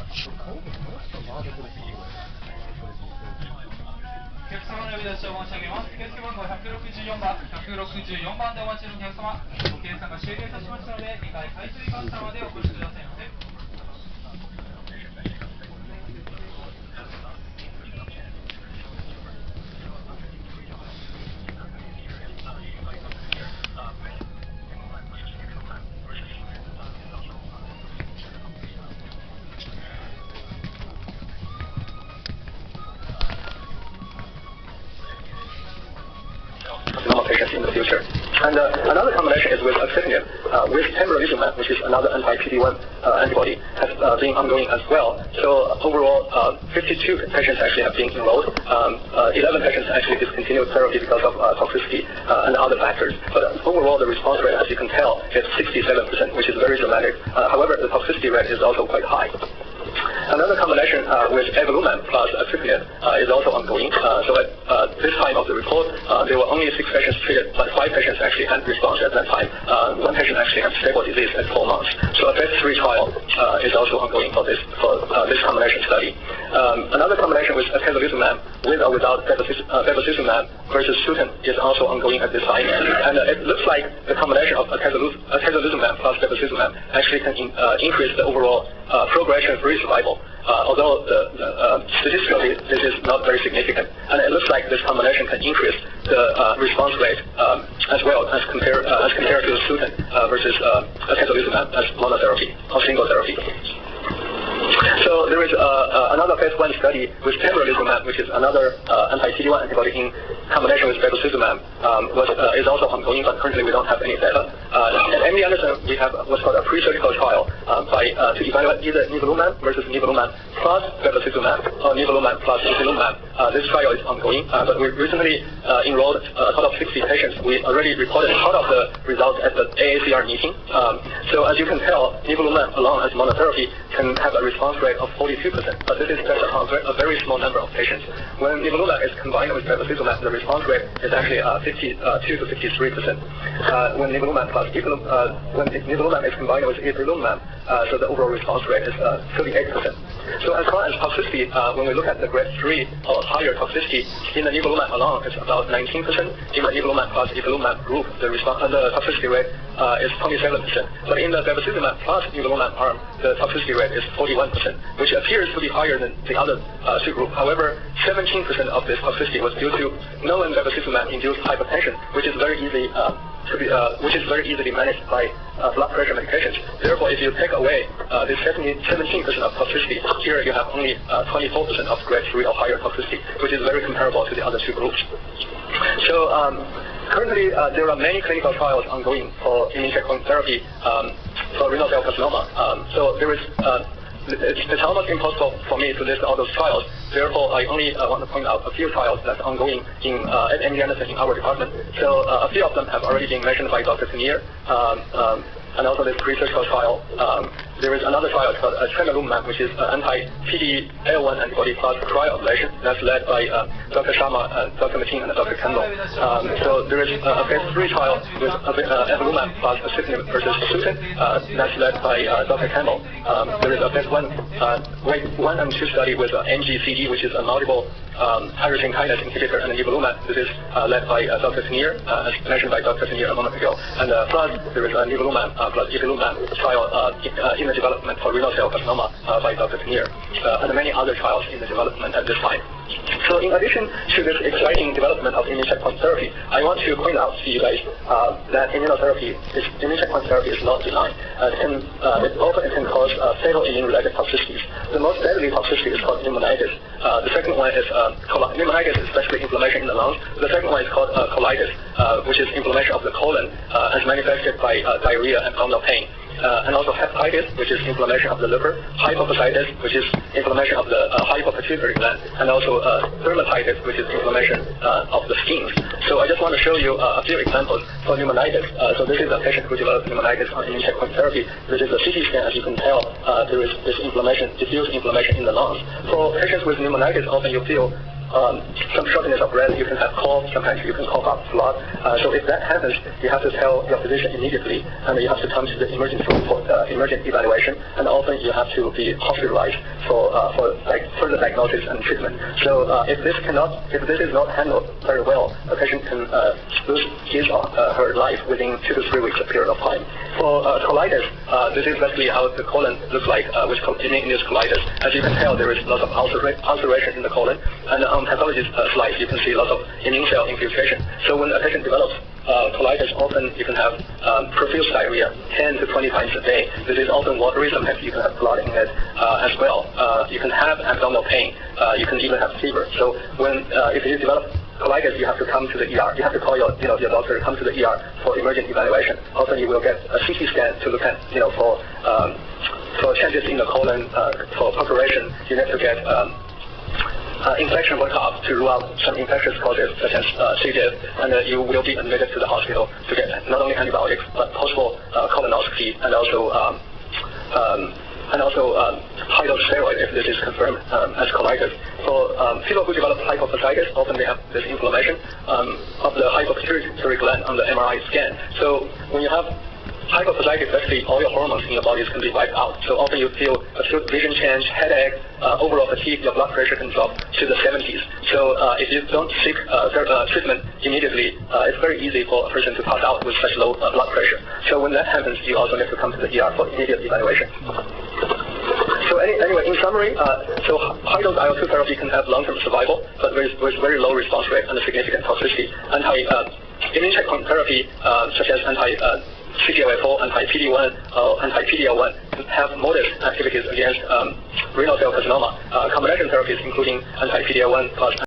お客様の呼び出しを申し上げます。受付番号164番、164番でお待ちのお客様、ご計算が終了いたしましたので、2階回収カウンターまでお越しくださいませ。Normal patients in the future. And another combination is with axitinib, with pembrolizumab, which is another anti-PD-1 antibody, has been ongoing as well. So overall, 52 patients actually have been enrolled. 11 patients actually discontinued therapy because of toxicity and other factors. But overall, the response rate, as you can tell, is 67%, which is very dramatic. However, the toxicity rate is also quite high. Another combination with avelumab plus axitinib is also ongoing. So at this time of the report, there were only 6 patients treated, but 5 patients actually had response at that time. 1 patient actually had stable disease at 4 months. So a phase 3 trial is also ongoing for this combination study. Another combination with atezolizumab with or without bevacizumab versus Sutent is also ongoing at this time. And it looks like the combination of atezolizumab plus bevacizumab actually can increase the overall progression-free survival, although statistically this is not very significant. And it looks like this combination can increase the response rate as well as compared to Sutent versus atezolizumab as monotherapy or single therapy. So there is another phase 1 study with pembrolizumab, which is another anti-PD-1 antibody in combination with bevacizumab, is also ongoing, but currently we don't have any data. At MD Anderson, we have what's called a pre-surgical trial to evaluate either nivolumab versus nivolumab plus bevacizumab or nivolumab plus ipilimumab. This trial is ongoing, but we recently enrolled a total of 60 patients. We already reported part of the results at the AACR meeting. So as you can tell, nivolumab alone as monotherapy can have a response rate of 42%, but this is just a very small number of patients. When nivolumab is combined with bevacizumab, the response rate is actually 52 to 53%. When nivolumab is combined with ipilimumab, so the overall response rate is 38%. So as far as toxicity, when we look at the grade 3 or higher toxicity in the nivolumab alone, it's about 19%. In the nivolumab plus ipilimumab group, the toxicity rate is 27%. But in the bevacizumab plus nivolumab arm, the toxicity rate is 41%, which appears to be higher than the other 2 groups. However, 17% of this toxicity was due to known bevacizumab-induced hypertension, which is very easily managed by blood pressure medications. Therefore, if you take away this 17% of toxicity, here you have only 24% of grade 3 or higher toxicity, which is very comparable to the other 2 groups. So currently, there are many clinical trials ongoing for immune checkpoint therapy for renal cell carcinoma. So there is it's almost impossible for me to list all those trials. Therefore, I only want to point out a few trials that's ongoing at MD Anderson in our department. So a few of them have already been mentioned by Dr. Tenier. And also this pre-surgical trial. There is another trial called tremelimumab, which is anti-PD-L1 antibody plus cryoablation. That's led by Dr. Sharma, Dr. Mateen, and Dr. Campbell. So there is a phase 3 trial with avelumab plus axitinib versus Sutent. That's led by Dr. Campbell. There is a phase 1 and 2 study with NGCD, which is a multiple tyrosine kinase inhibitor, and nivolumab. This is led by Dr. Tenier, as mentioned by Dr. Tenier a moment ago. And plus, there is a nivolumab plus ipilimumab trial in the development for renal cell carcinoma by Dr. Tenier, and many other trials in the development at this time. So in addition to this exciting development of immune checkpoint therapy, I want to point out to you guys that immune checkpoint therapy is not benign. It often can cause fatal immune-related toxicities. The most deadly toxicity is called pneumonitis. The second one is pneumonitis, especially inflammation in the lungs. The second one is called colitis, which is inflammation of the colon, as manifested by diarrhea and abdominal pain. And also hepatitis, which is inflammation of the liver, hypophysitis, which is inflammation of the hypopituitary gland, and also dermatitis, which is inflammation of the skin. So I just want to show you a few examples for pneumonitis. So this is a patient who developed pneumonitis on immune checkpoint therapy. This is a CT scan. As you can tell, there is this inflammation, diffuse inflammation in the lungs. For patients with pneumonitis, often you feel some shortness of breath, you can have cough, sometimes you can cough up blood. So if that happens, you have to tell your physician immediately, and you have to come to the emergency room for emergent evaluation, and often you have to be hospitalized for like further diagnosis and treatment. So if this is not handled very well, a patient can lose his or her life within 2 to 3 weeks period of time. For colitis, this is basically how the colon looks like with immune-induced colitis. As you can tell, there is lots of ulceration in the colon, and on pathologist slides you can see lots of immune cell infiltration. So when a patient develops colitis, often you can have profuse diarrhea 10 to 20 times a day. This is often watery. Sometimes you can have blood in it as well. You can have abdominal pain. You can even have fever. So when if you develop colitis, you have to come to the ER. You have to call your doctor to come to the ER for emergent evaluation. Often you will get a CT scan to look at for changes in the colon. For preparation, you need to get infection workup to rule out some infectious causes such as C. diff, and you will be admitted to the hospital to get not only antibiotics but possible colonoscopy and also high-dose steroid if this is confirmed as colitis. For people who develop hypophysitis, often they have this inflammation of the hypopituitary gland on the MRI scan. So when you have hypophysitis, basically all your hormones in your body can be wiped out. So often you feel acute vision change, headache, overall fatigue, your blood pressure can drop to the 70s. So if you don't seek treatment immediately, it's very easy for a person to pass out with such low blood pressure. So when that happens, you also need to come to the ER for immediate evaluation. So anyway, in summary, so high-dose IL-2 therapy can have long-term survival, but with very low response rate and a significant toxicity. Immune checkpoint therapy, such as CTLA-4, anti-PD-1, anti-PD-L1, have modest activities against renal cell carcinoma. Combination therapies, including anti-PD-L1 plus